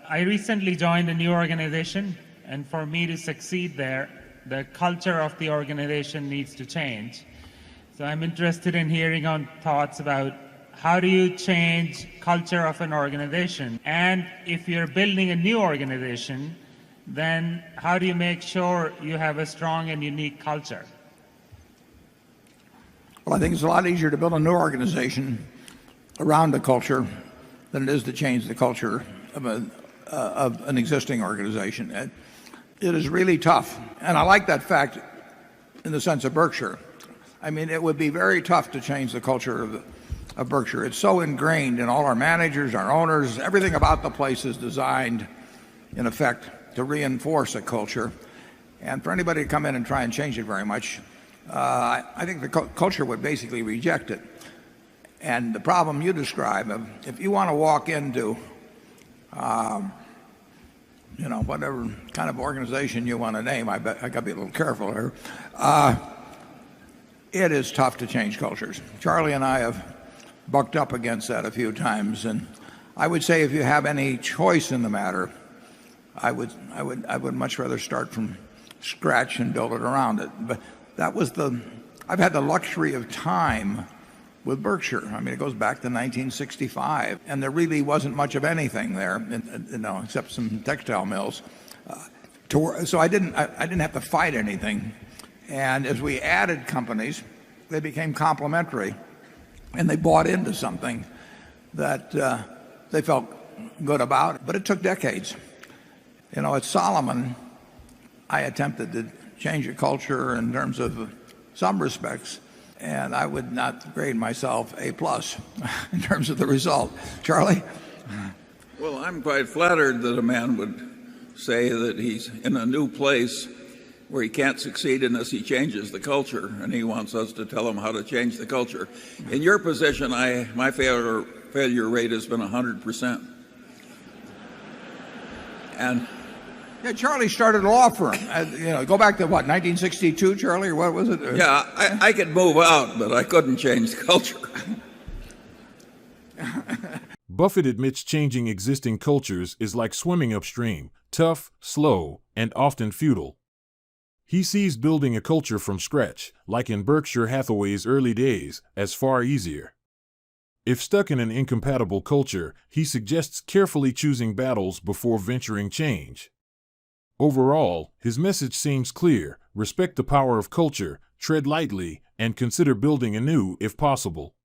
I recently joined a new organization, and for me to succeed there, the culture of the organization needs to change. So I'm interested in hearing on thoughts about how do you change culture of an organization? And if you're building a new organization, then how do you make sure you have a strong and unique culture? Well, I think it's a lot easier to build a new organization around a culture than it is to change the culture of an existing organization. It is really tough. And I like that fact in the sense of Berkshire. I mean, it would be very tough to change the culture of Berkshire. It's so ingrained in all our managers, our owners, everything about the place is designed, in effect, to reinforce a culture. And for anybody to come in and try and change it very much, I think the culture would basically reject it. And the problem you describe, if you want to walk into, whatever kind of organization you want to name, I got to be a little careful here. It is tough to change cultures. Charlie and I have bucked up against that a few times, and I would say if you have any choice in the matter, I would much rather start from scratch and build it around it. But I've had the luxury of time with Berkshire. I mean, it goes back to 1965, and there really wasn't much of anything there, except some textile mills. So I didn't have to fight anything. And as we added companies, they became complementary, and they bought into something that they felt good about. But it took decades. At Solomon, I attempted to change a culture in terms of some respects, and I would not grade myself A+ in terms of the result. Charlie? Well, I'm quite flattered that a man would say that he's in a new place where he can't succeed unless he changes the culture, and he wants us to tell him how to change the culture. In your position, my failure rate has been 100%. And yeah, Charlie started a law firm. Go back to what, 1962, Charlie, or what was it? Yeah, I could move out, but I couldn't change the culture. Buffett admits changing existing cultures is like swimming upstream, tough, slow, and often futile. He sees building a culture from scratch, like in Berkshire Hathaway's early days, as far easier. If stuck in an incompatible culture, he suggests carefully choosing battles before venturing change. Overall, his message seems clear: respect the power of culture, tread lightly, and consider building anew if possible.